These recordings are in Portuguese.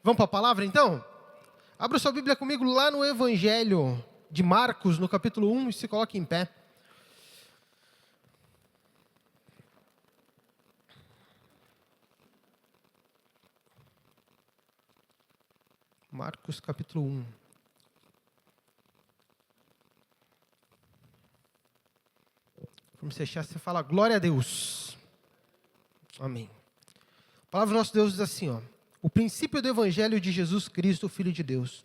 Vamos para a palavra então? Abra sua Bíblia comigo lá no Evangelho de Marcos, no capítulo 1, e se coloque em pé. Marcos capítulo 1. Vamos fechar, você fala glória a Deus. Amém. A palavra do nosso Deus diz assim, ó. O princípio do Evangelho de Jesus Cristo, Filho de Deus.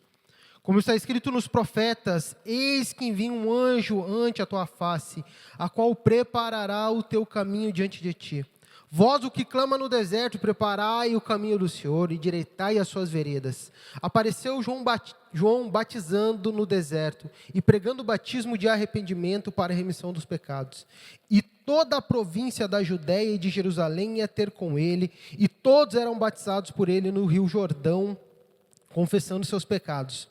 Como está escrito nos profetas, eis que envia um anjo ante a tua face, a qual preparará o teu caminho diante de ti. Vós, o que clama no deserto, preparai o caminho do Senhor e direitai as suas veredas. Apareceu João batizando no deserto e pregando o batismo de arrependimento para a remissão dos pecados. E toda a província da Judéia e de Jerusalém ia ter com ele, e todos eram batizados por ele no rio Jordão, confessando seus pecados.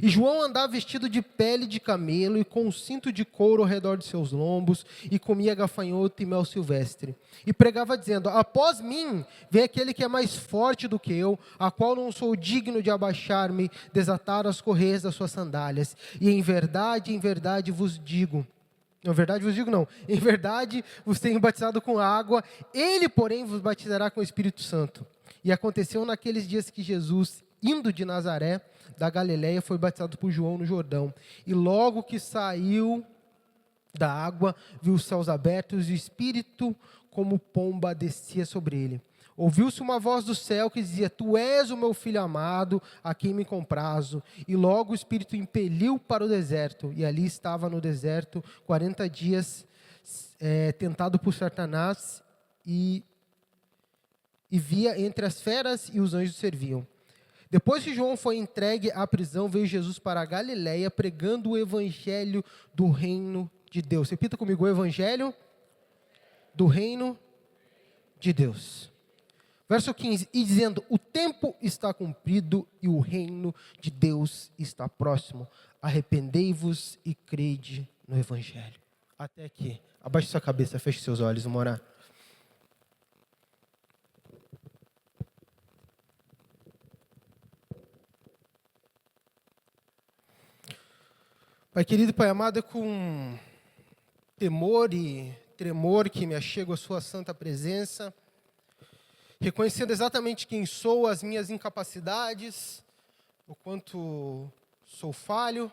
E João andava vestido de pele de camelo e com um cinto de couro ao redor de seus lombos, e comia gafanhoto e mel silvestre. E pregava dizendo: após mim vem aquele que é mais forte do que eu, a qual não sou digno de abaixar-me, desatar as correias das suas sandálias. E em verdade vos digo... Em verdade vos tenho batizado com água, ele, porém, vos batizará com o Espírito Santo. E aconteceu naqueles dias que Jesus, indo de Nazaré, da Galileia, foi batizado por João no Jordão. E logo que saiu da água, viu os céus abertos e o Espírito como pomba descia sobre ele. Ouviu-se uma voz do céu que dizia: Tu és o meu filho amado, a quem me comprazo. E logo o Espírito impeliu para o deserto. E ali estava no deserto 40 dias, tentado por Satanás, e via entre as feras, e os anjos serviam. Depois que João foi entregue à prisão, veio Jesus para a Galileia, pregando o evangelho do reino de Deus. Repita comigo: o evangelho do reino de Deus. Verso 15, e dizendo: o tempo está cumprido e o reino de Deus está próximo. Arrependei-vos e crede no evangelho. Até aqui. Abaixe sua cabeça, feche seus olhos, vamos orar. Pai querido, Pai amado, é com temor e tremor que me achego à sua santa presença, reconhecendo exatamente quem sou, as minhas incapacidades, o quanto sou falho,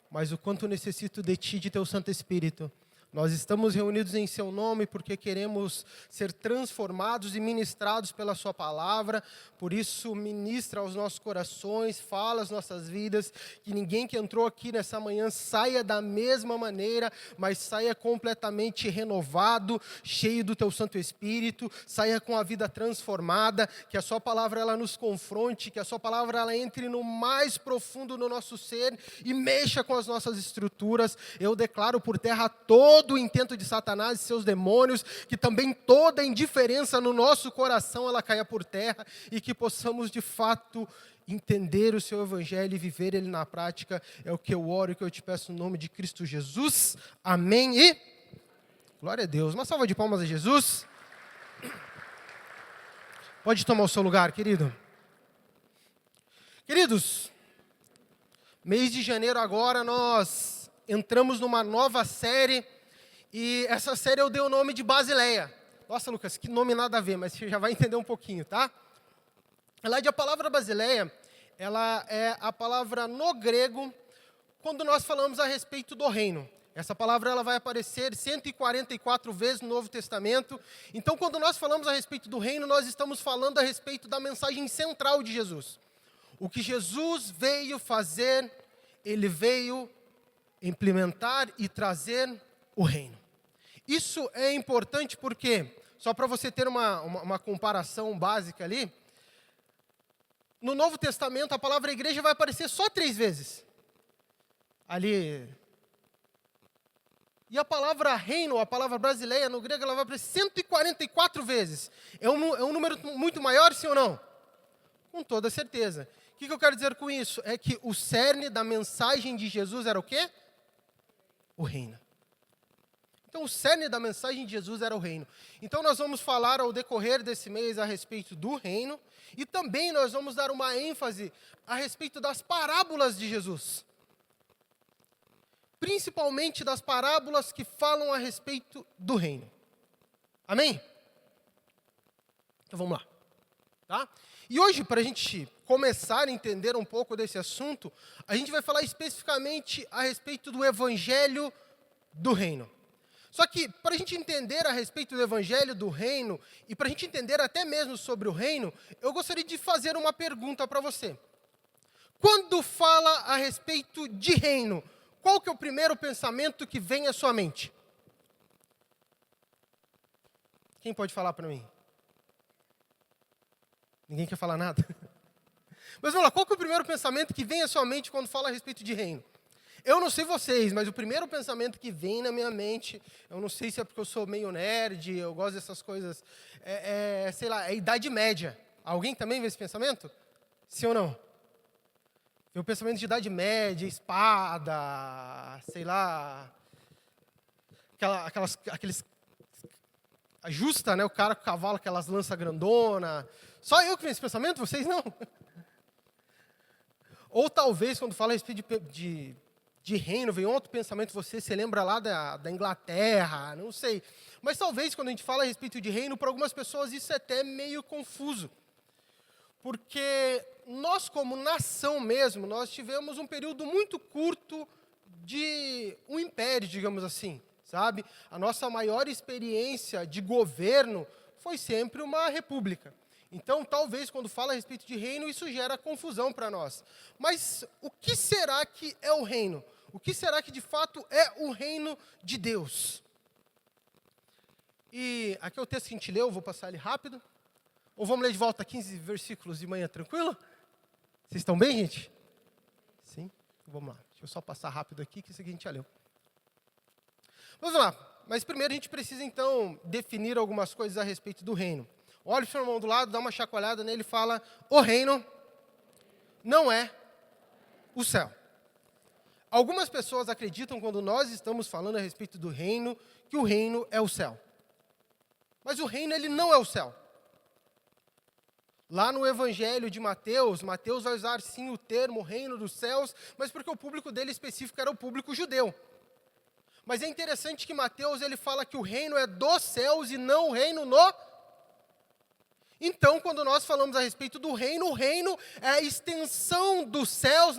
mas o quanto necessito de Ti, de Teu Santo Espírito. Nós estamos reunidos em Seu nome porque queremos ser transformados e ministrados pela Sua palavra. Por isso, ministra aos nossos corações, fala às nossas vidas, que ninguém que entrou aqui nessa manhã saia da mesma maneira, mas saia completamente renovado, cheio do Teu Santo Espírito, saia com a vida transformada, que a Sua palavra ela nos confronte, que a Sua palavra ela entre no mais profundo do nosso ser e mexa com as nossas estruturas. Eu declaro por terra todo o intento de Satanás e seus demônios, que também toda indiferença no nosso coração ela caia por terra e que possamos de fato entender o seu evangelho e viver ele na prática. É o que eu oro e que eu te peço no nome de Cristo Jesus. Amém e glória a Deus. Uma salva de palmas a Jesus. Pode tomar o seu lugar, querido. Queridos, mês de janeiro agora nós entramos numa nova série. E essa série eu dei o nome de Basileia. Nossa, Lucas, que nome nada a ver, mas você já vai entender um pouquinho, tá? A palavra Basileia, ela é a palavra no grego, quando nós falamos a respeito do reino. Essa palavra ela vai aparecer 144 vezes no Novo Testamento. Então, quando nós falamos a respeito do reino, nós estamos falando a respeito da mensagem central de Jesus. O que Jesus veio fazer, Ele veio implementar e trazer o reino. Isso é importante porque, só para você ter uma comparação básica ali, no Novo Testamento a palavra igreja vai aparecer só 3 vezes. Ali. E a palavra reino, a palavra brasileira no grego, ela vai aparecer 144 vezes. É um número muito maior, sim ou não? Com toda certeza. O que eu quero dizer com isso? É que o cerne da mensagem de Jesus era o quê? O reino. Então, o cerne da mensagem de Jesus era o reino. Então, nós vamos falar ao decorrer desse mês a respeito do reino, e também nós vamos dar uma ênfase a respeito das parábolas de Jesus. Principalmente das parábolas que falam a respeito do reino. Amém? Então, vamos lá. Tá? E hoje, para a gente começar a entender um pouco desse assunto, a gente vai falar especificamente a respeito do evangelho do reino. Só que, para a gente entender a respeito do evangelho do reino, e para a gente entender até mesmo sobre o reino, eu gostaria de fazer uma pergunta para você. Quando fala a respeito de reino, qual que é o primeiro pensamento que vem à sua mente? Quem pode falar para mim? Ninguém quer falar nada? Mas vamos lá, qual que é o primeiro pensamento que vem à sua mente quando fala a respeito de reino? Eu não sei vocês, mas o primeiro pensamento que vem na minha mente, eu não sei se é porque eu sou meio nerd, eu gosto dessas coisas, sei lá, é Idade Média. Alguém também vê esse pensamento? Sim ou não? Vê o pensamento de Idade Média, espada, sei lá, aqueles... Ajusta, né, o cara com o cavalo, aquelas lanças grandona. Só eu que tenho esse pensamento, vocês não? Ou talvez, quando fala a respeito de reino, vem outro pensamento, você lembra lá da Inglaterra, não sei. Mas talvez, quando a gente fala a respeito de reino, para algumas pessoas isso é até meio confuso. Porque nós, como nação mesmo, nós tivemos um período muito curto de um império, digamos assim, sabe? A nossa maior experiência de governo foi sempre uma república. Então, talvez, quando fala a respeito de reino, isso gera confusão para nós. Mas o que será que é o reino? O que será que, de fato, é o reino de Deus? E aqui é o texto que a gente leu, vou passar ele rápido. Ou vamos ler de volta 15 versículos de manhã, tranquilo? Vocês estão bem, gente? Sim? Vamos lá. Deixa eu só passar rápido aqui, que isso aqui a gente já leu. Vamos lá. Mas primeiro a gente precisa, então, definir algumas coisas a respeito do reino. Olha o seu irmão do lado, dá uma chacoalhada nele e fala: o reino não é o céu. Algumas pessoas acreditam, quando nós estamos falando a respeito do reino, que o reino é o céu. Mas o reino, ele não é o céu. Lá no Evangelho de Mateus, Mateus vai usar sim o termo reino dos céus, mas porque o público dele específico era o público judeu. Mas é interessante que Mateus ele fala que o reino é dos céus e não o reino no... Então, quando nós falamos a respeito do reino, o reino é a extensão dos céus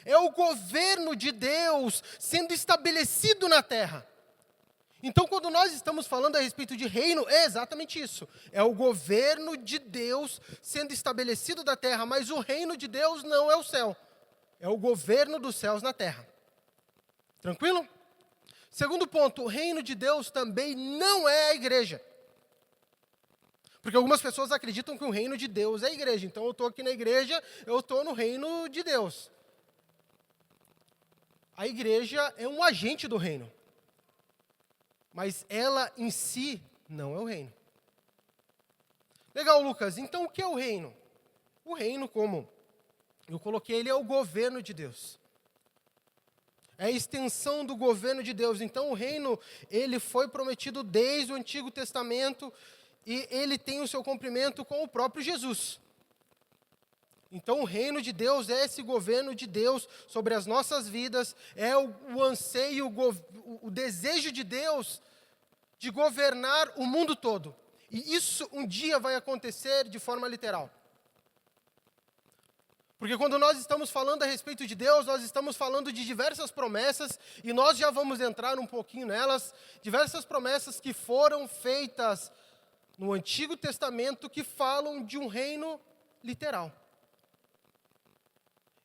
é o governo de Deus sendo estabelecido na terra. Então, quando nós estamos falando a respeito de reino, é exatamente isso. É o governo de Deus sendo estabelecido na terra, mas o reino de Deus não é o céu. É o governo dos céus na terra. Tranquilo? Segundo ponto, o reino de Deus também não é a igreja. Porque algumas pessoas acreditam que o reino de Deus é a igreja. Então, eu estou aqui na igreja, eu estou no reino de Deus. A igreja é um agente do reino. Mas ela em si não é o reino. Legal, Lucas. Então, o que é o reino? O reino, como eu coloquei, ele é o governo de Deus. É a extensão do governo de Deus. Então, o reino, ele foi prometido desde o Antigo Testamento e ele tem o seu cumprimento com o próprio Jesus. Então, o reino de Deus é esse governo de Deus sobre as nossas vidas, é o anseio, o desejo de Deus de governar o mundo todo. E isso um dia vai acontecer de forma literal. Porque quando nós estamos falando a respeito de Deus, nós estamos falando de diversas promessas, e nós já vamos entrar um pouquinho nelas, diversas promessas que foram feitas no Antigo Testamento que falam de um reino literal.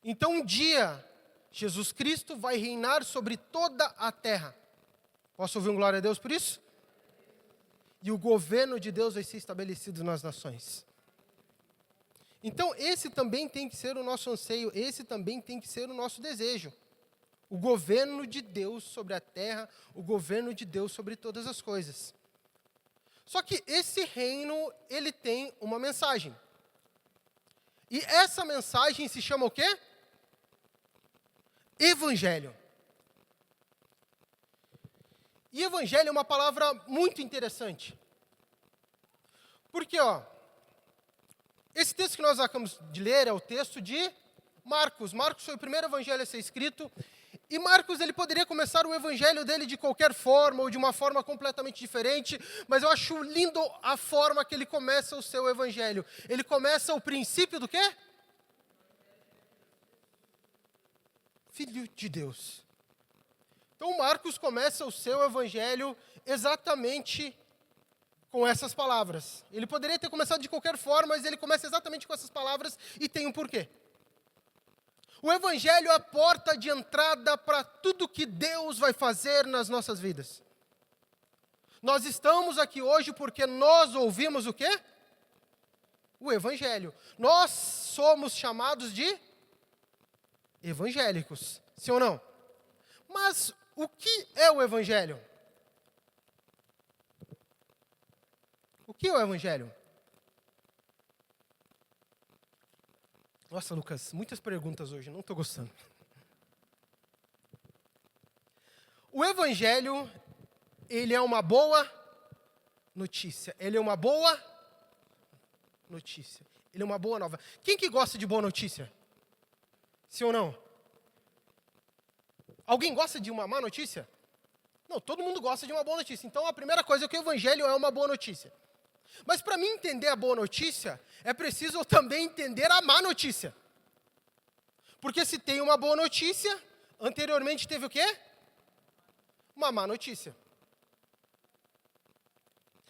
Então, um dia, Jesus Cristo vai reinar sobre toda a terra. Posso ouvir um glória a Deus por isso? E o governo de Deus vai ser estabelecido nas nações. Então, esse também tem que ser o nosso anseio, esse também tem que ser o nosso desejo. O governo de Deus sobre a terra, o governo de Deus sobre todas as coisas. Só que esse reino, ele tem uma mensagem. E essa mensagem se chama o quê? Evangelho. E evangelho é uma palavra muito interessante. Porque, esse texto que nós acabamos de ler é o texto de Marcos. Marcos foi o primeiro evangelho a ser escrito. E Marcos, ele poderia começar o evangelho dele de qualquer forma, ou de uma forma completamente diferente, mas eu acho lindo a forma que ele começa o seu evangelho. Ele começa o princípio do quê? Filho de Deus. Então Marcos começa o seu evangelho exatamente com essas palavras. Ele poderia ter começado de qualquer forma, mas ele começa exatamente com essas palavras e tem um porquê. O evangelho é a porta de entrada para tudo que Deus vai fazer nas nossas vidas. Nós estamos aqui hoje porque nós ouvimos o quê? O evangelho. Nós somos chamados de evangélicos, sim ou não? Mas o que é o evangelho? O que é o evangelho? Nossa, Lucas, muitas perguntas hoje, não estou gostando. O evangelho, ele é uma boa notícia. Ele é uma boa notícia. Ele é uma boa nova. Quem que gosta de boa notícia? Sim ou não? Alguém gosta de uma má notícia? Não, todo mundo gosta de uma boa notícia. Então, a primeira coisa é que o evangelho é uma boa notícia. Mas para mim entender a boa notícia, é preciso eu também entender a má notícia. Porque se tem uma boa notícia, anteriormente teve o quê? Uma má notícia.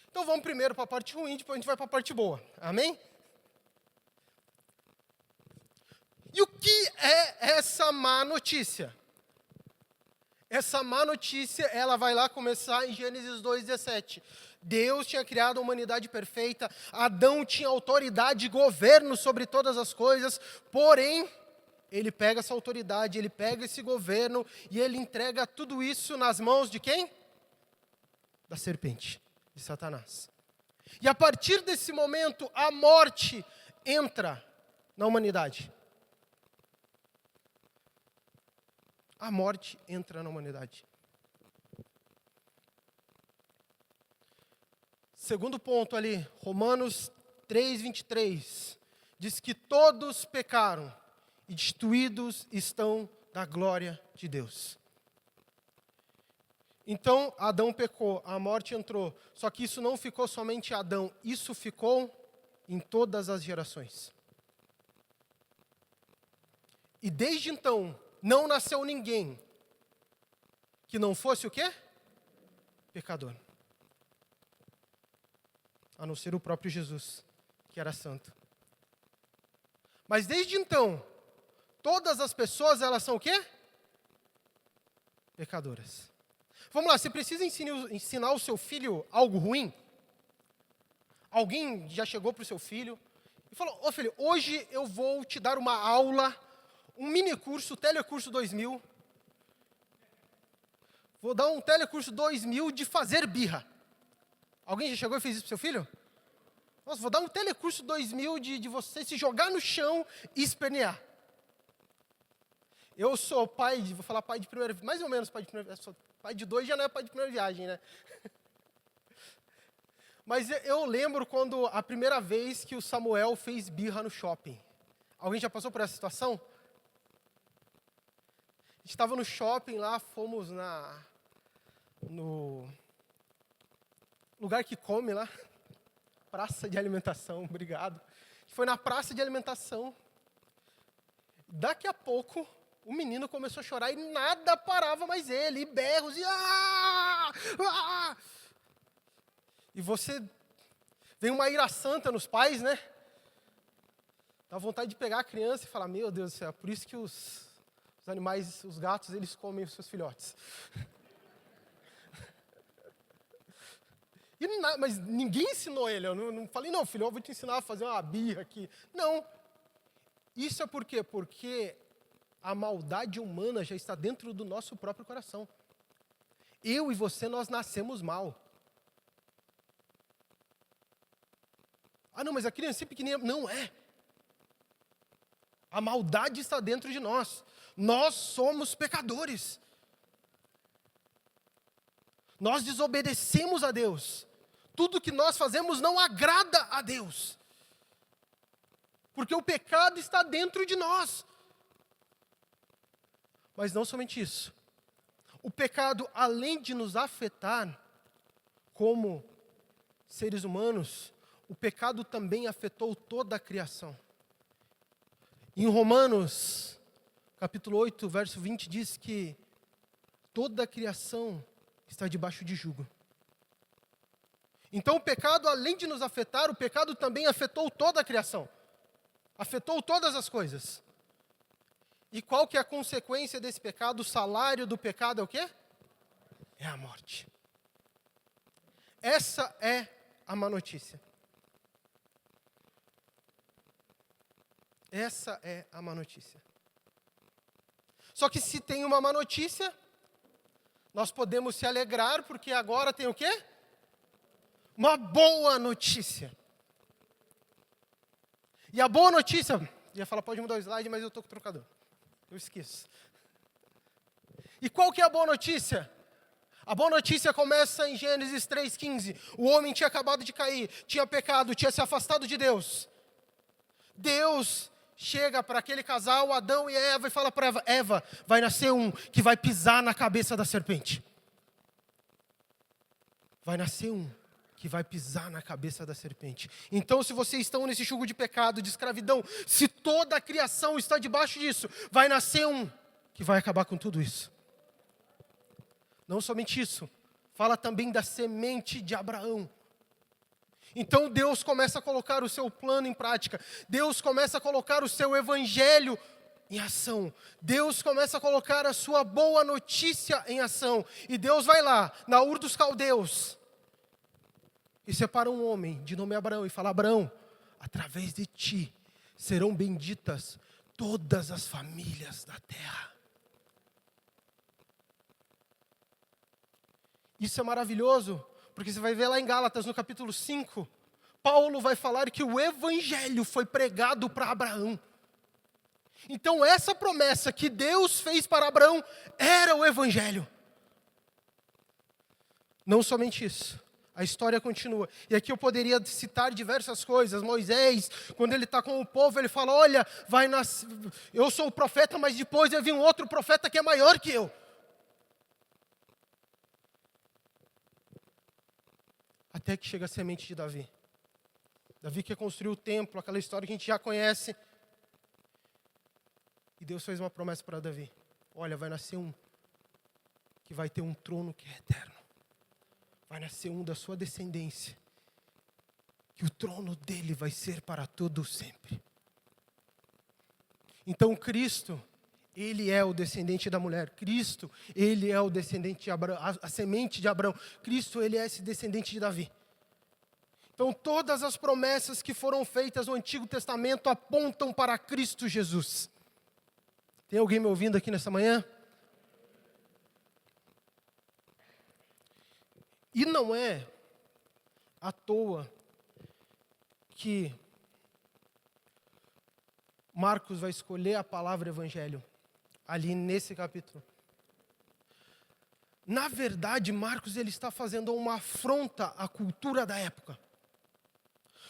Então vamos primeiro para a parte ruim, depois a gente vai para a parte boa. Amém? E o que é essa má notícia? Essa má notícia, ela vai lá começar em Gênesis 2:17. Deus tinha criado a humanidade perfeita, Adão tinha autoridade e governo sobre todas as coisas, porém, ele pega essa autoridade, ele pega esse governo e ele entrega tudo isso nas mãos de quem? Da serpente, de Satanás. E a partir desse momento, a morte entra na humanidade. A morte entra na humanidade. Segundo ponto ali, Romanos 3:23, diz que todos pecaram e destituídos estão da glória de Deus. Então, Adão pecou, a morte entrou. Só que isso não ficou somente em Adão, isso ficou em todas as gerações. E desde então, não nasceu ninguém que não fosse o quê? Pecador. A não ser o próprio Jesus, que era santo. Mas desde então, todas as pessoas, elas são o quê? Pecadoras. Vamos lá, você precisa ensinar o seu filho algo ruim? Alguém já chegou para o seu filho e falou, ô filho, hoje eu vou te dar uma aula, um mini curso, Telecurso 2000. Vou dar um Telecurso 2000 de fazer birra. Alguém já chegou e fez isso para o seu filho? Nossa, vou dar um Telecurso 2000 de você se jogar no chão e espernear. Eu sou pai de, vou falar pai de primeira, mais ou menos pai de primeira, sou pai de 2 já não é pai de primeira viagem, né? Mas eu lembro quando a primeira vez que o Samuel fez birra no shopping. Alguém já passou por essa situação? A gente estava no shopping lá, fomos no lugar que come lá, praça de alimentação, obrigado. Foi na praça de alimentação. Daqui a pouco, o menino começou a chorar e nada parava mais ele, e berros, e E você, vem uma ira santa nos pais, né? Dá vontade de pegar a criança e falar, meu Deus do céu, por isso que os animais, os gatos, eles comem os seus filhotes. Mas ninguém ensinou ele, eu não falei, não, filho, eu vou te ensinar a fazer uma birra aqui. Não. Isso é por quê? Porque a maldade humana já está dentro do nosso próprio coração. Eu e você, nós nascemos mal. Ah, não, mas a criança pequenininha, não é. A maldade está dentro de nós. Nós somos pecadores. Nós desobedecemos a Deus. Tudo que nós fazemos não agrada a Deus. Porque o pecado está dentro de nós. Mas não somente isso. O pecado, além de nos afetar como seres humanos, o pecado também afetou toda a criação. Em Romanos, capítulo 8, verso 20, diz que toda a criação está debaixo de jugo. Então o pecado, além de nos afetar, o pecado também afetou toda a criação. Afetou todas as coisas. E qual que é a consequência desse pecado? O salário do pecado é o quê? É a morte. Essa é a má notícia. Essa é a má notícia. Só que se tem uma má notícia, nós podemos se alegrar, porque agora tem o quê? Uma boa notícia. E a boa notícia, ia falar, pode mudar o slide, mas eu estou com o trocador. Eu esqueço. E qual que é a boa notícia? A boa notícia começa em Gênesis 3,15. O homem tinha acabado de cair, tinha pecado, tinha se afastado de Deus. Deus chega para aquele casal, Adão e Eva, e fala para Eva, Eva, vai nascer um que vai pisar na cabeça da serpente. Vai nascer um que vai pisar na cabeça da serpente. Então, se vocês estão nesse jugo de pecado, de escravidão, se toda a criação está debaixo disso, vai nascer um que vai acabar com tudo isso. Não somente isso, fala também da semente de Abraão. Então Deus começa a colocar o seu plano em prática. Deus começa a colocar o seu evangelho em ação. Deus começa a colocar a sua boa notícia em ação. E Deus vai lá, na Ur dos Caldeus, e separa um homem de nome Abraão e fala, Abraão, através de ti serão benditas todas as famílias da terra. Isso é maravilhoso, porque você vai ver lá em Gálatas, no capítulo 5, Paulo vai falar que o evangelho foi pregado para Abraão. Então essa promessa que Deus fez para Abraão era o evangelho. Não somente isso. A história continua. E aqui eu poderia citar diversas coisas. Moisés, quando ele está com o povo, ele fala, olha, vai nascer, eu sou o profeta, mas depois vai vir um outro profeta que é maior que eu. Até que chega a semente de Davi. Davi que construiu o templo, aquela história que a gente já conhece. E Deus fez uma promessa para Davi. Olha, vai nascer um que vai ter um trono que é eterno. Vai nascer um da sua descendência, que o trono dele vai ser para todo sempre. Então Cristo, ele é o descendente da mulher. Cristo, ele é o descendente de Abraão, a semente de Abraão. Cristo, ele é esse descendente de Davi. Então todas as promessas que foram feitas no Antigo Testamento apontam para Cristo Jesus. Tem alguém me ouvindo aqui nessa manhã? E não é à toa que Marcos vai escolher a palavra evangelho ali nesse capítulo. Na verdade, Marcos ele está fazendo uma afronta à cultura da época.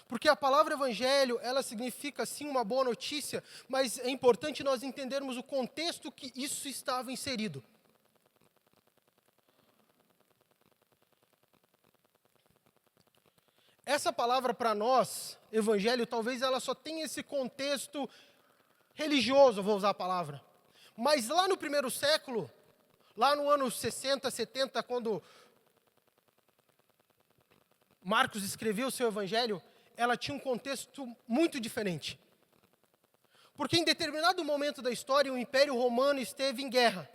Porque a palavra evangelho, ela significa sim uma boa notícia, mas é importante nós entendermos o contexto que isso estava inserido. Essa palavra para nós, evangelho, talvez ela só tenha esse contexto religioso, vou usar a palavra. Mas lá no primeiro século, lá no ano 60, 70, quando Marcos escreveu o seu evangelho, ela tinha um contexto muito diferente. Porque em determinado momento da história, o Império Romano esteve em guerra.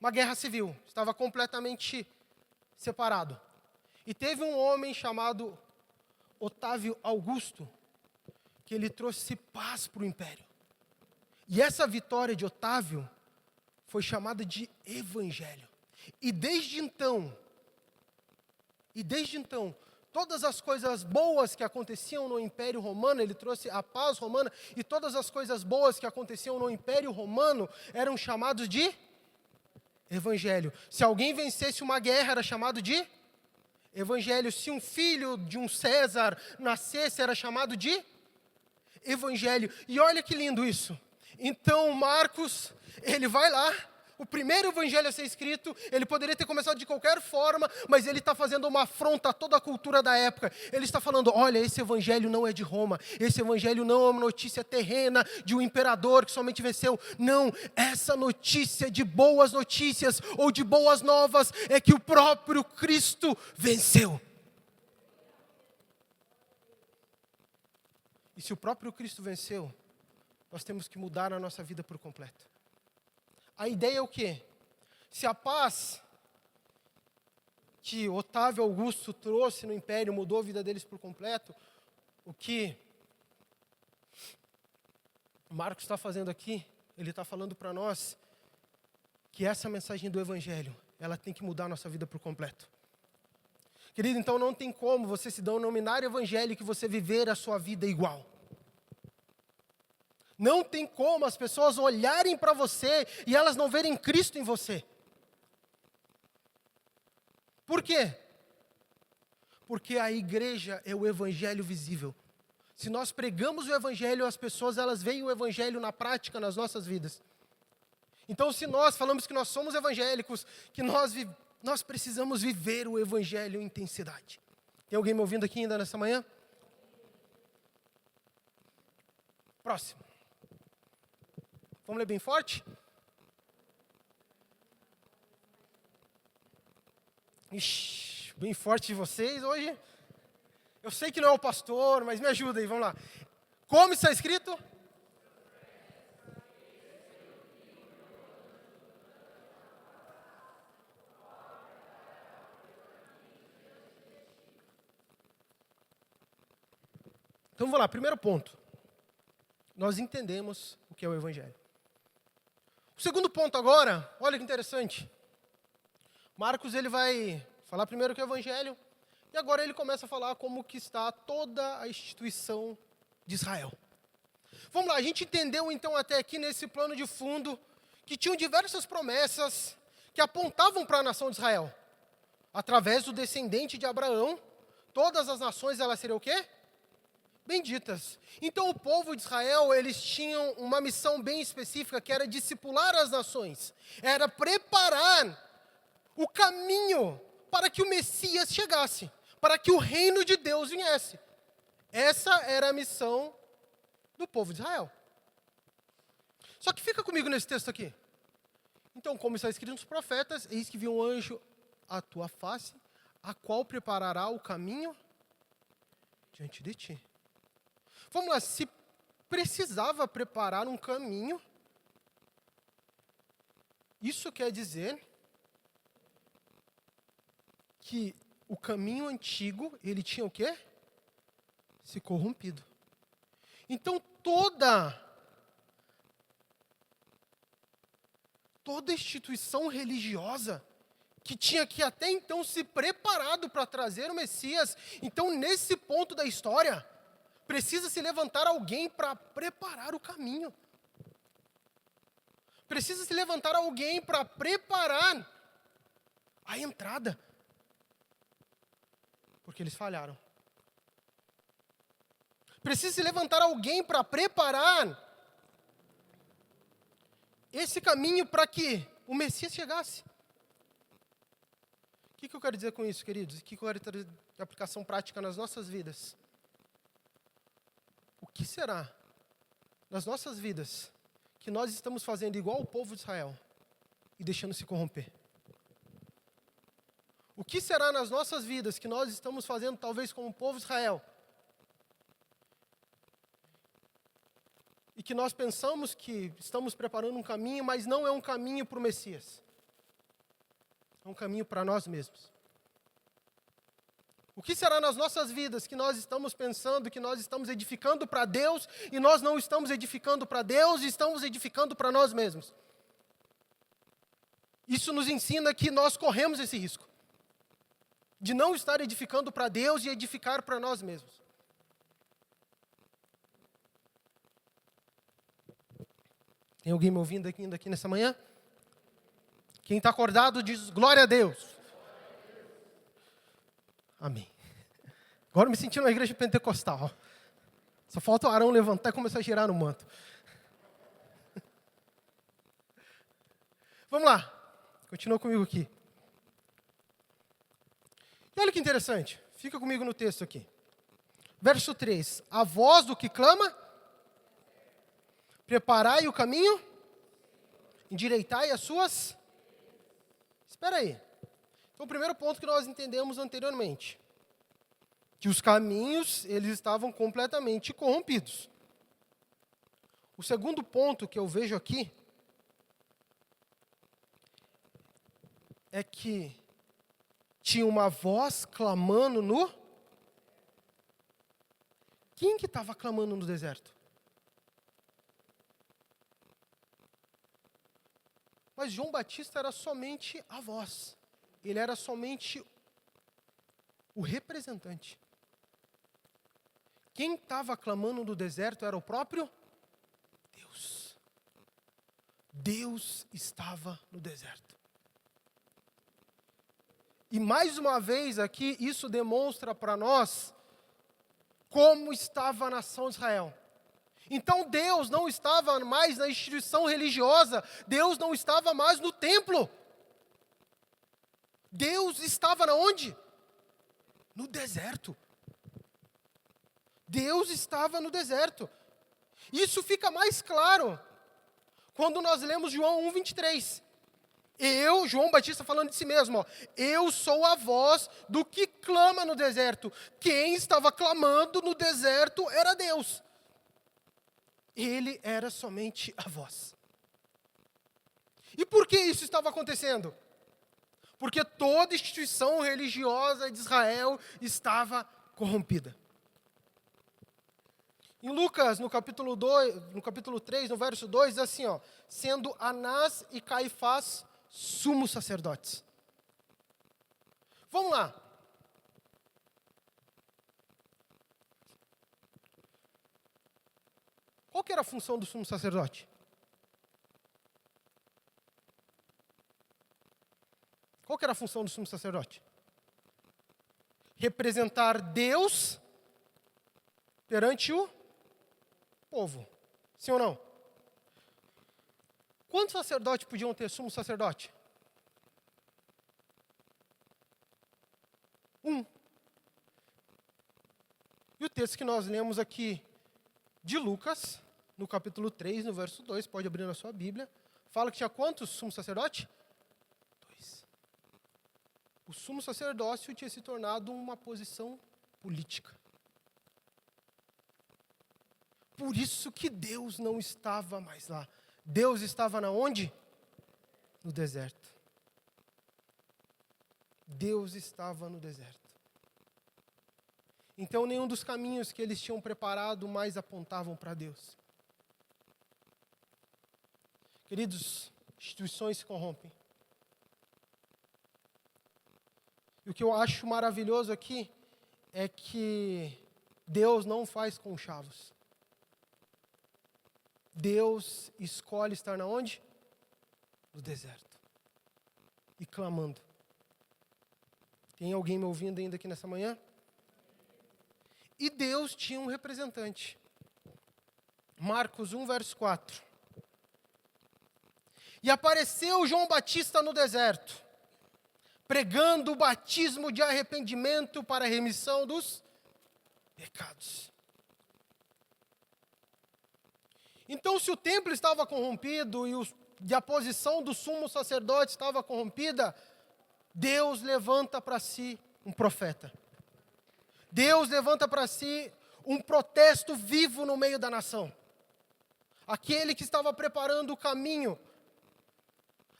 Uma guerra civil, estava completamente separado. E teve um homem chamado Otávio Augusto, que ele trouxe paz para o Império. E essa vitória de Otávio foi chamada de Evangelho. E desde então, todas as coisas boas que aconteciam no Império Romano, ele trouxe a paz romana, e todas as coisas boas que aconteciam no Império Romano eram chamados de Evangelho. Se alguém vencesse uma guerra, era chamado de Evangelho. Se um filho de um César nascesse, era chamado de Evangelho. E olha que lindo isso. Então, Marcos, ele vai lá, o primeiro evangelho a ser escrito, ele poderia ter começado de qualquer forma, mas ele está fazendo uma afronta a toda a cultura da época. Ele está falando, olha, esse evangelho não é de Roma, esse evangelho não é uma notícia terrena de um imperador que somente venceu. Não, essa notícia de boas notícias ou de boas novas é que o próprio Cristo venceu. E se o próprio Cristo venceu, nós temos que mudar a nossa vida por completo. A ideia é o quê? Se a paz que Otávio Augusto trouxe no Império mudou a vida deles por completo, o que Marcos está fazendo aqui, ele está falando para nós que essa mensagem do Evangelho, ela tem que mudar a nossa vida por completo. Querido, então não tem como você se denominar evangélico e você viver a sua vida igual. Não tem como as pessoas olharem para você e elas não verem Cristo em você. Por quê? Porque a igreja é o evangelho visível. Se nós pregamos o evangelho, as pessoas elas veem o evangelho na prática nas nossas vidas. Então, se nós falamos que nós somos evangélicos, que nós precisamos viver o evangelho em intensidade. Tem alguém me ouvindo aqui ainda nessa manhã? Próximo. Vamos ler bem forte? Ixi, bem forte de vocês hoje. Eu sei que não é o pastor, mas me ajuda aí, vamos lá. Como está escrito? Então vamos lá, primeiro ponto. Nós entendemos o que é o Evangelho. O segundo ponto agora, olha que interessante. Marcos ele vai falar primeiro o que é o Evangelho, e agora ele começa a falar como que está toda a instituição de Israel. Vamos lá, a gente entendeu então até aqui nesse plano de fundo que tinham diversas promessas que apontavam para a nação de Israel. Através do descendente de Abraão, todas as nações elas seriam o quê? Benditas. Então o povo de Israel, eles tinham uma missão bem específica, que era discipular as nações. Era preparar o caminho para que o Messias chegasse, para que o reino de Deus viesse. Essa era a missão do povo de Israel. Só que fica comigo nesse texto aqui. Então, como está escrito nos profetas, eis que viu um anjo à tua face, a qual preparará o caminho diante de ti. Vamos lá, se precisava preparar um caminho, isso quer dizer que o caminho antigo, ele tinha o quê? Se corrompido. Então toda instituição religiosa que tinha que até então se preparado para trazer o Messias, então nesse ponto da história, precisa se levantar alguém para preparar o caminho. Precisa se levantar alguém para preparar a entrada. Porque eles falharam. Precisa se levantar alguém para preparar esse caminho para que o Messias chegasse. O que eu quero dizer com isso, queridos? O que eu quero trazer de aplicação prática nas nossas vidas? O que será nas nossas vidas que nós estamos fazendo igual o povo de Israel e deixando se corromper? O que será nas nossas vidas que nós estamos fazendo talvez como o povo de Israel e que nós pensamos que estamos preparando um caminho, mas não é um caminho para o Messias. É um caminho para nós mesmos. O que será nas nossas vidas que nós estamos pensando, que nós estamos edificando para Deus, e nós não estamos edificando para Deus, e estamos edificando para nós mesmos? Isso nos ensina que nós corremos esse risco, de não estar edificando para Deus e edificar para nós mesmos. Tem alguém me ouvindo aqui nessa manhã? Quem está acordado diz glória a Deus. Amém. Agora me senti numa igreja pentecostal. Só falta o Arão levantar e começar a girar no manto. Vamos lá. Continua comigo aqui. E olha que interessante. Fica comigo no texto aqui. Verso 3. A voz do que clama: preparai o caminho, endireitai as suas... Espera aí. Então, o primeiro ponto que nós entendemos anteriormente, que os caminhos, eles estavam completamente corrompidos. O segundo ponto que eu vejo aqui é que tinha uma voz clamando no... Quem que estava clamando no deserto? Mas João Batista era somente a voz. Ele era somente o representante. Quem estava clamando no deserto era o próprio Deus. Deus estava no deserto. E mais uma vez aqui, isso demonstra para nós como estava a nação de Israel. Então Deus não estava mais na instituição religiosa, Deus não estava mais no templo. Deus estava na onde? No deserto. Deus estava no deserto. Isso fica mais claro quando nós lemos João 1:23. Eu, João Batista falando de si mesmo, eu sou a voz do que clama no deserto. Quem estava clamando no deserto era Deus. Ele era somente a voz. E por que isso estava acontecendo? Porque toda instituição religiosa de Israel estava corrompida. Em Lucas, no capítulo 3, no verso 2, diz assim, sendo Anás e Caifás sumos sacerdotes. Vamos lá. Qual que era a função do sumo sacerdote? Qual que era a função do sumo sacerdote? Representar Deus perante o povo. Sim ou não? Quantos sacerdotes podiam ter sumo sacerdote? Um. E o texto que nós lemos aqui de Lucas, no capítulo 3, no verso 2, pode abrir na sua Bíblia, fala que tinha quantos sumos sacerdotes? 2. O sumo sacerdócio tinha se tornado uma posição política. Por isso que Deus não estava mais lá. Deus estava na onde? No deserto. Deus estava no deserto. Então, nenhum dos caminhos que eles tinham preparado mais apontavam para Deus. Queridos, instituições se corrompem. E o que eu acho maravilhoso aqui é que Deus não faz conchavos. Deus escolhe estar na onde? No deserto. E clamando. Tem alguém me ouvindo ainda aqui nessa manhã? E Deus tinha um representante. Marcos 1, verso 4. E apareceu João Batista no deserto, pregando o batismo de arrependimento para a remissão dos pecados. Então, se o templo estava corrompido e a posição do sumo sacerdote estava corrompida, Deus levanta para si um profeta. Deus levanta para si um protesto vivo no meio da nação. Aquele que estava preparando o caminho,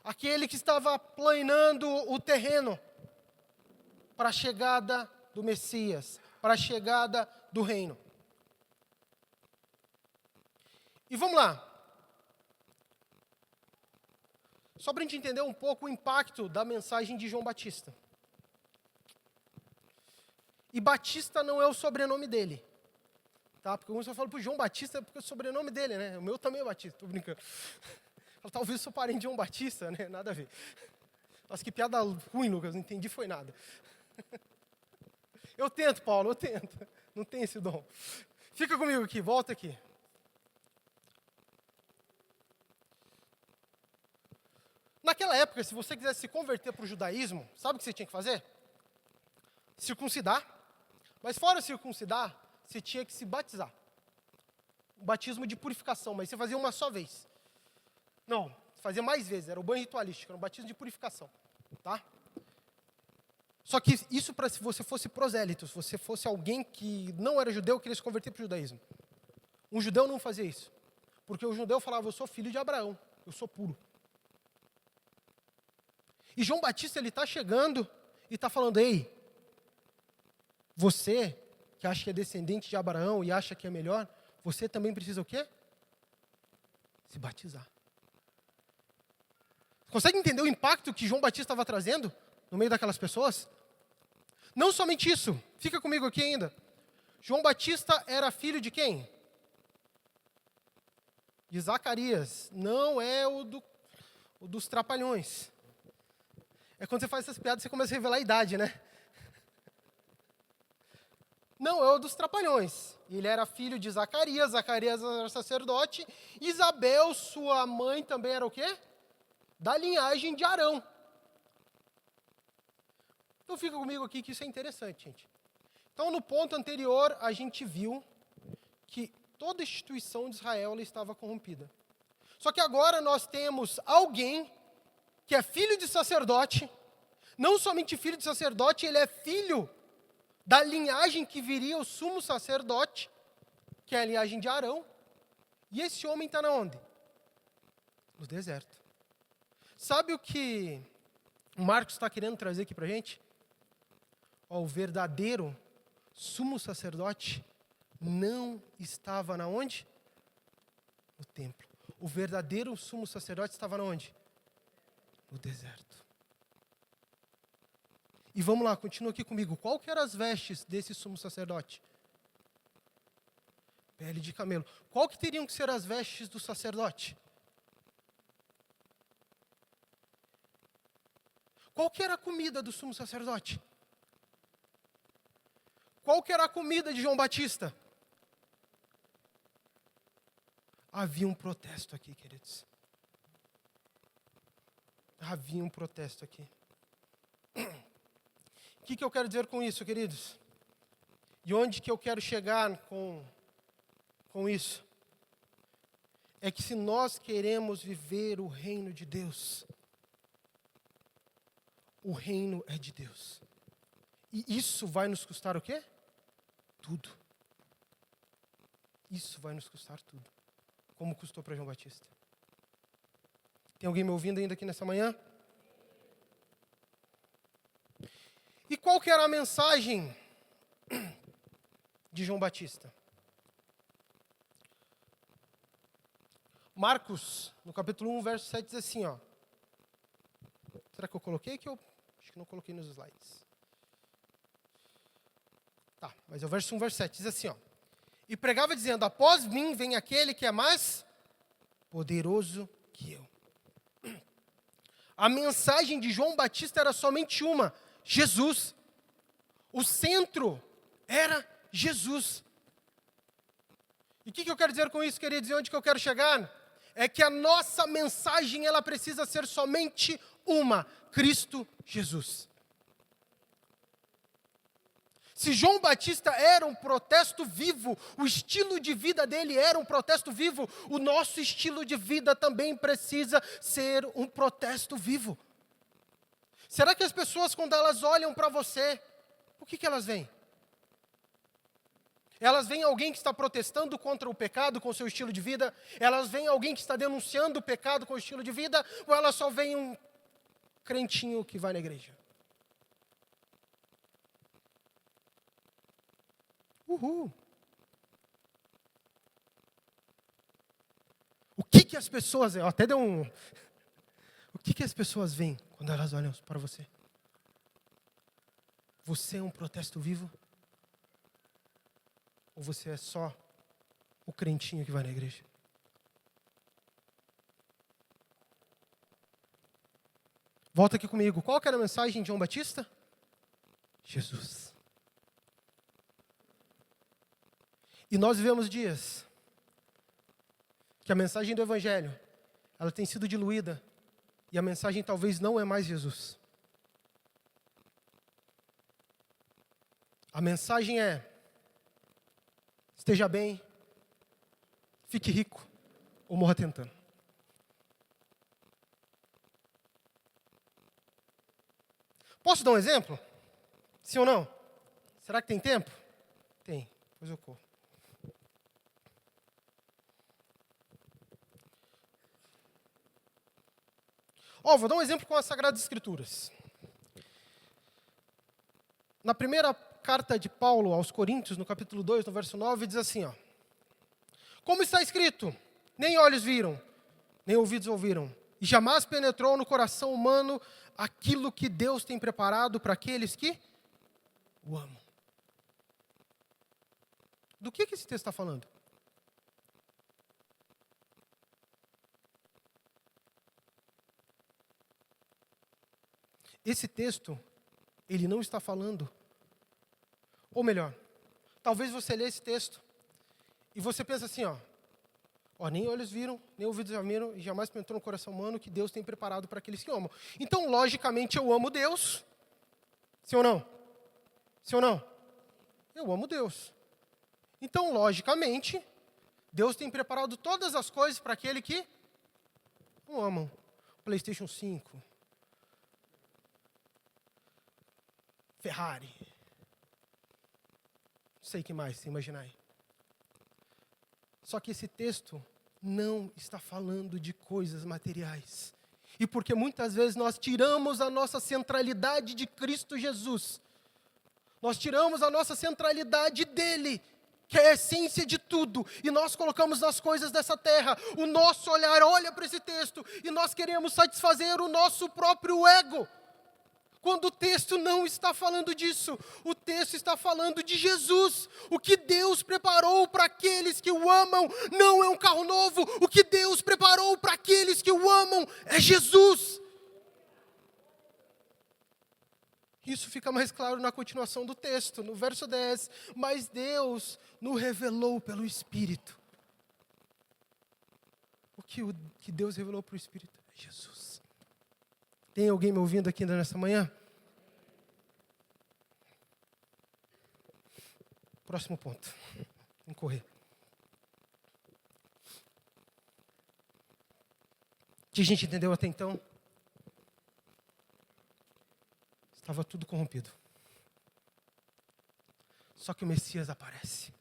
aquele que estava planeando o terreno para a chegada do Messias, para a chegada do reino. E vamos lá. Só para a gente entender um pouco o impacto da mensagem de João Batista. E Batista não é o sobrenome dele. Tá? Porque alguns falam, para João Batista é porque é o sobrenome dele, né? O meu também é Batista, estou brincando. Talvez eu sou parente de João Batista, né? Nada a ver. Nossa, que piada ruim, Lucas, não entendi foi nada. Eu tento, Paulo, eu tento. Não tem esse dom. Fica comigo aqui, volta aqui. Naquela época, se você quisesse se converter para o judaísmo, sabe o que você tinha que fazer? Circuncidar. Mas fora circuncidar, você tinha que se batizar. Um batismo de purificação, mas você fazia uma só vez. Não, fazia mais vezes, era o banho ritualístico, era um batismo de purificação. Tá? Só que isso para se você fosse prosélito, se você fosse alguém que não era judeu, queria se converter para o judaísmo. Um judeu não fazia isso. Porque o judeu falava, eu sou filho de Abraão, eu sou puro. E João Batista, ele está chegando e está falando, ei, você que acha que é descendente de Abraão e acha que é melhor, você também precisa o quê? Se batizar. Consegue entender o impacto que João Batista estava trazendo no meio daquelas pessoas? Não somente isso, fica comigo aqui ainda. João Batista era filho de quem? De Zacarias, não é o dos trapalhões. É quando você faz essas piadas, você começa a revelar a idade, né? Não, é o dos trapalhões. Ele era filho de Zacarias, Zacarias era sacerdote. Isabel, sua mãe, também era o quê? Da linhagem de Arão. Então fica comigo aqui que isso é interessante, gente. Então no ponto anterior, a gente viu que toda a instituição de Israel ela estava corrompida. Só que agora nós temos alguém que é filho de sacerdote, não somente filho de sacerdote, ele é filho da linhagem que viria o sumo sacerdote, que é a linhagem de Arão. E esse homem está na onde? No deserto. Sabe o que o Marcos está querendo trazer aqui para a gente? O verdadeiro sumo sacerdote não estava na onde? No templo. O verdadeiro sumo sacerdote estava na onde? No deserto. E vamos lá, continua aqui comigo. Qual que eram as vestes desse sumo sacerdote? Pele de camelo. Qual que teriam que ser as vestes do sacerdote? Qual que era a comida do sumo sacerdote? Qual que era a comida de João Batista? Havia um protesto aqui, queridos. Havia um protesto aqui. O que eu quero dizer com isso, queridos? E onde que eu quero chegar com isso? É que se nós queremos viver o reino de Deus, o reino é de Deus. E isso vai nos custar o quê? Tudo. Isso vai nos custar tudo. Como custou para João Batista. Tem alguém me ouvindo ainda aqui nessa manhã? E qual que era a mensagem de João Batista? Marcos, no capítulo 1, verso 7, diz assim, ó. Será que eu coloquei aqui? Acho que não coloquei nos slides. Tá, mas é o verso 1, verso 7, diz assim, ó. E pregava dizendo, após mim vem aquele que é mais poderoso que eu. A mensagem de João Batista era somente uma, Jesus. O centro era Jesus. E o que eu quero dizer com isso, queridos? E onde que eu quero chegar? É que a nossa mensagem, ela precisa ser somente uma, Cristo Jesus. Se João Batista era um protesto vivo, o estilo de vida dele era um protesto vivo, o nosso estilo de vida também precisa ser um protesto vivo. Será que as pessoas, quando elas olham para você, o que elas veem? Elas veem alguém que está protestando contra o pecado com o seu estilo de vida? Elas veem alguém que está denunciando o pecado com o estilo de vida? Ou elas só veem um crentinho que vai na igreja? Uhul. O que as pessoas... Eu até deu um... O que as pessoas veem quando elas olham para você? Você é um protesto vivo? Ou você é só o crentinho que vai na igreja? Volta aqui comigo. Qual que era a mensagem de João Batista? Jesus. E nós vivemos dias que a mensagem do Evangelho, ela tem sido diluída, e a mensagem talvez não é mais Jesus. A mensagem é: esteja bem, fique rico, ou morra tentando. Posso dar um exemplo? Sim ou não? Será que tem tempo? Tem, pois eu corro. Vou dar um exemplo com as Sagradas Escrituras. Na primeira carta de Paulo aos Coríntios, no capítulo 2, no verso 9, diz assim, como está escrito, nem olhos viram, nem ouvidos ouviram, e jamais penetrou no coração humano aquilo que Deus tem preparado para aqueles que o amam. Do que esse texto está falando? Esse texto, ele não está falando, ou melhor, talvez você lê esse texto e você pensa assim, nem olhos viram, nem ouvidos ouviram, e jamais penetrou no coração humano que Deus tem preparado para aqueles que amam. Então, logicamente, eu amo Deus. Sim ou não? Sim ou não? Eu amo Deus. Então, logicamente, Deus tem preparado todas as coisas para aquele que o amam. PlayStation 5. Ferrari. Não sei o que mais, você imaginar aí. Só que esse texto não está falando de coisas materiais. E porque muitas vezes nós tiramos a nossa centralidade de Cristo Jesus. Nós tiramos a nossa centralidade dele, que é a essência de tudo, e nós colocamos nas coisas dessa terra. O nosso olhar olha para esse texto e nós queremos satisfazer o nosso próprio ego. Quando o texto não está falando disso, o texto está falando de Jesus. O que Deus preparou para aqueles que o amam não é um carro novo. O que Deus preparou para aqueles que o amam é Jesus. Isso fica mais claro na continuação do texto, no verso 10. Mas Deus nos revelou pelo Espírito. O que Deus revelou para o Espírito é Jesus. Tem alguém me ouvindo aqui ainda nessa manhã? Próximo ponto. Vamos correr. O que a gente entendeu até então? Estava tudo corrompido. Só que o Messias aparece.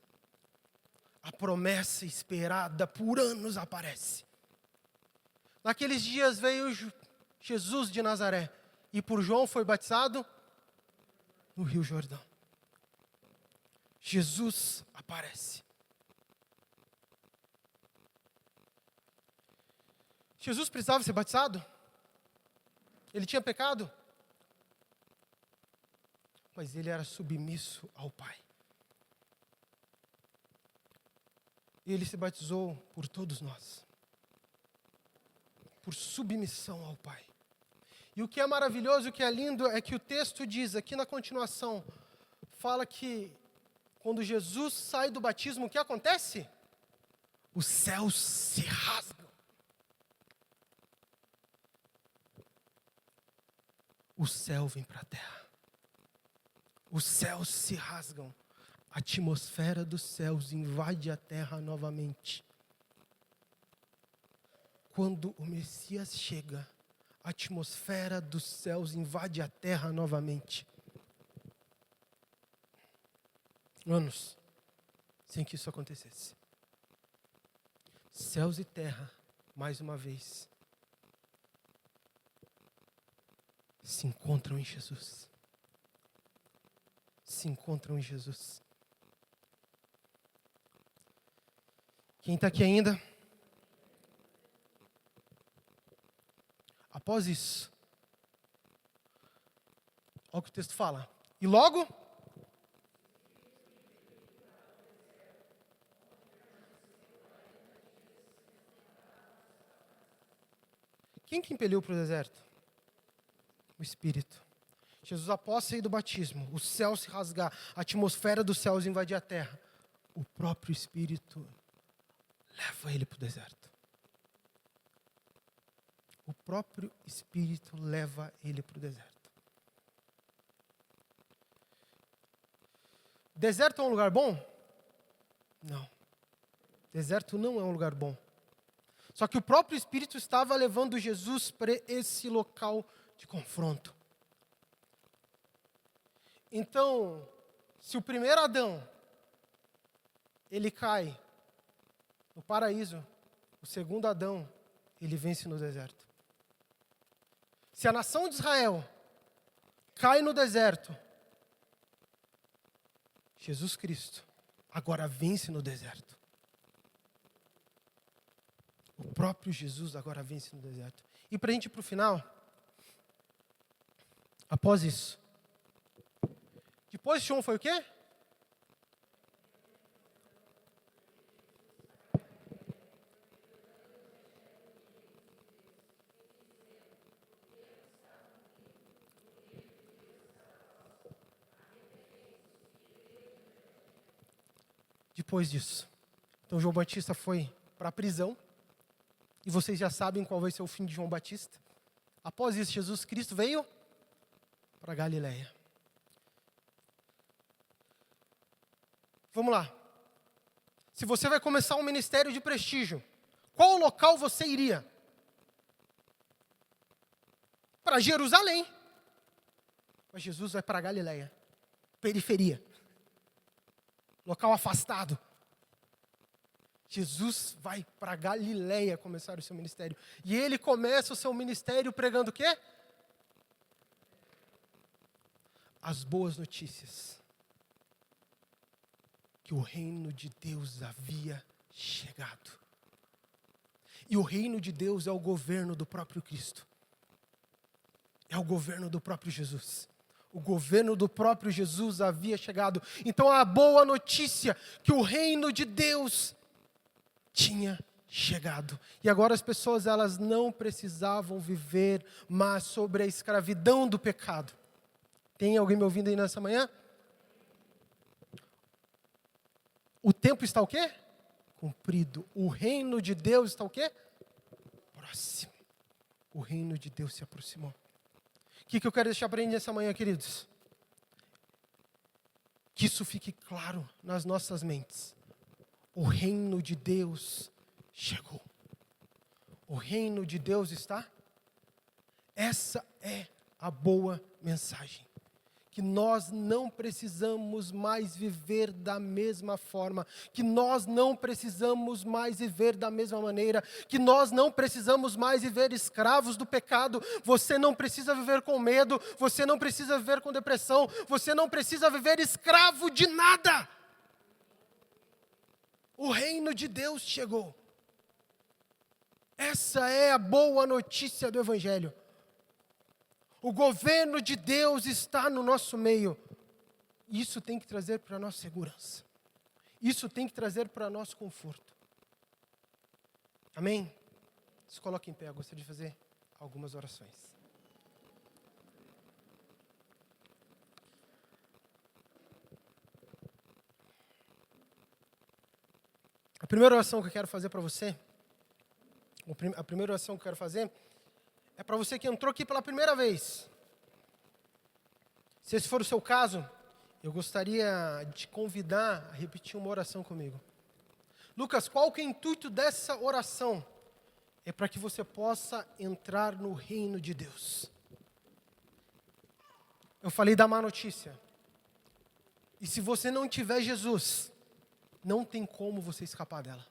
A promessa esperada por anos aparece. Naqueles dias veio Jesus de Nazaré e por João foi batizado no Rio Jordão. Jesus aparece. Jesus precisava ser batizado? Ele tinha pecado? Mas ele era submisso ao Pai. E ele se batizou por todos nós. Por submissão ao Pai. E o que é maravilhoso, o que é lindo, é que o texto diz, aqui na continuação, fala que quando Jesus sai do batismo, o que acontece? Os céus se rasgam. O céu vem para a terra. Os céus se rasgam. A atmosfera dos céus invade a terra novamente. Quando o Messias chega, a atmosfera dos céus invade a terra novamente. Anos sem que isso acontecesse. Céus e terra, mais uma vez, se encontram em Jesus. Se encontram em Jesus. Quem está aqui ainda? Após isso, olha o que o texto fala. E logo, quem que impeliu para o deserto? o Espírito. Jesus, após sair do batismo, o céu se rasgar, a atmosfera dos céus invadir a terra, o próprio Espírito leva ele para o deserto. O próprio Espírito leva ele para o deserto. Deserto é um lugar bom? Não. Deserto não é um lugar bom. Só que o próprio Espírito estava levando Jesus para esse local de confronto. Então, se o primeiro Adão, ele cai no paraíso, o segundo Adão, ele vence no deserto. Se a nação de Israel cai no deserto, Jesus Cristo agora vence no deserto. O próprio Jesus agora vence no deserto. E para a gente ir para o final, após isso, depois de João foi o quê? Depois disso, então João Batista foi para a prisão, e vocês já sabem qual vai ser o fim de João Batista. Após isso, Jesus Cristo veio para Galileia. Vamos lá. Se você vai começar um ministério de prestígio, qual local você iria? Para Jerusalém. Mas Jesus vai para Galileia, periferia. Local afastado. Jesus vai para Galileia começar o seu ministério. E ele começa o seu ministério pregando o quê? As boas notícias. Que o reino de Deus havia chegado. E o reino de Deus é o governo do próprio Cristo. É o governo do próprio Jesus. O governo do próprio Jesus havia chegado. Então a boa notícia que o reino de Deus tinha chegado. E agora as pessoas, elas não precisavam viver mais sobre a escravidão do pecado. Tem alguém me ouvindo aí nessa manhã? O tempo está o quê? Cumprido. O reino de Deus está o quê? Próximo. O reino de Deus se aproximou. O que eu quero deixar para a gente nessa manhã, queridos? Que isso fique claro nas nossas mentes. O reino de Deus chegou. O reino de Deus está? Essa é a boa mensagem. Que nós não precisamos mais viver da mesma forma, que nós não precisamos mais viver da mesma maneira, que nós não precisamos mais viver escravos do pecado. Você não precisa viver com medo, você não precisa viver com depressão, você não precisa viver escravo de nada. O reino de Deus chegou. Essa é a boa notícia do Evangelho. O governo de Deus está no nosso meio. Isso tem que trazer para a nossa segurança. Isso tem que trazer para o nosso conforto. Amém? Se coloque em pé, eu gostaria de fazer algumas orações. A primeira oração que eu quero fazer para você, a primeira oração que eu quero fazer é para você que entrou aqui pela primeira vez. Se esse for o seu caso, eu gostaria de te convidar a repetir uma oração comigo. Lucas, qual que é o intuito dessa oração? É para que você possa entrar no reino de Deus. Eu falei da má notícia. E se você não tiver Jesus, não tem como você escapar dela.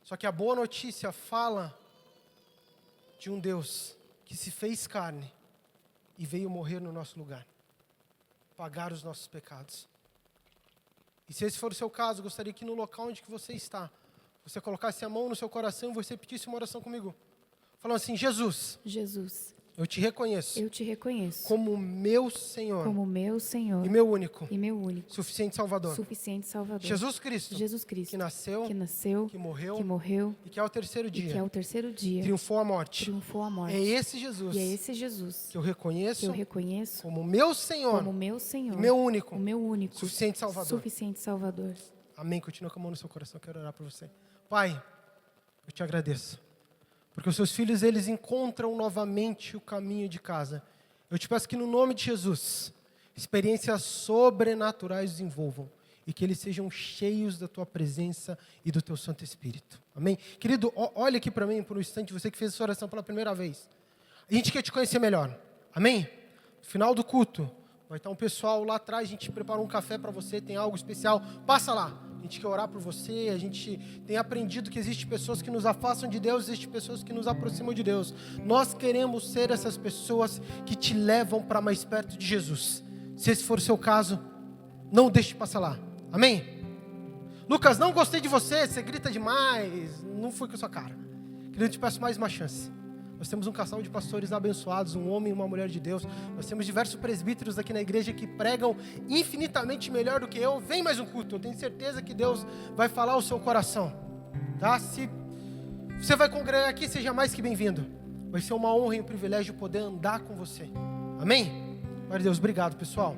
Só que a boa notícia fala de um Deus que se fez carne e veio morrer no nosso lugar, pagar os nossos pecados. E se esse for o seu caso, eu gostaria que no local onde que você está, você colocasse a mão no seu coração e você repetisse uma oração comigo. Falando assim: Jesus, Eu te reconheço eu te reconheço como meu Senhor como meu Senhor e meu único, e meu único, suficiente Salvador. suficiente Salvador. Jesus Cristo, Jesus Cristo, que nasceu, que nasceu, que morreu que morreu e que ao terceiro e que dia ao terceiro dia triunfou a morte. triunfou a morte. É esse Jesus E é esse Jesus que eu que reconheço eu reconheço como meu Senhor como meu Senhor, e meu único, o meu único, suficiente Salvador. suficiente Salvador. Amém. Continua com a mão no seu coração, quero orar por você. Pai, eu te agradeço, porque os seus filhos, eles encontram novamente o caminho de casa. Eu te peço que no nome de Jesus, experiências sobrenaturais os envolvam e que eles sejam cheios da tua presença e do teu Santo Espírito. Amém? Querido, olha aqui para mim por um instante, você que fez essa oração pela primeira vez. A gente quer te conhecer melhor. Amém? No final do culto, vai estar um pessoal lá atrás, a gente preparou um café para você, tem algo especial. Passa lá. A gente quer orar por você, a gente tem aprendido que existem pessoas que nos afastam de Deus, existem pessoas que nos aproximam de Deus. Nós queremos ser essas pessoas que te levam para mais perto de Jesus. Se esse for o seu caso, não deixe de passar lá. Amém? Lucas, não gostei de você, você grita demais, não fui com a sua cara. Querido, eu te peço mais uma chance. Nós temos um casal de pastores abençoados, um homem e uma mulher de Deus. Nós temos diversos presbíteros aqui na igreja que pregam infinitamente melhor do que eu. Vem mais um culto, eu tenho certeza que Deus vai falar ao seu coração. Tá? Se você vai congregar aqui, seja mais que bem-vindo. Vai ser uma honra e um privilégio poder andar com você. Amém? Glória a Deus, obrigado pessoal.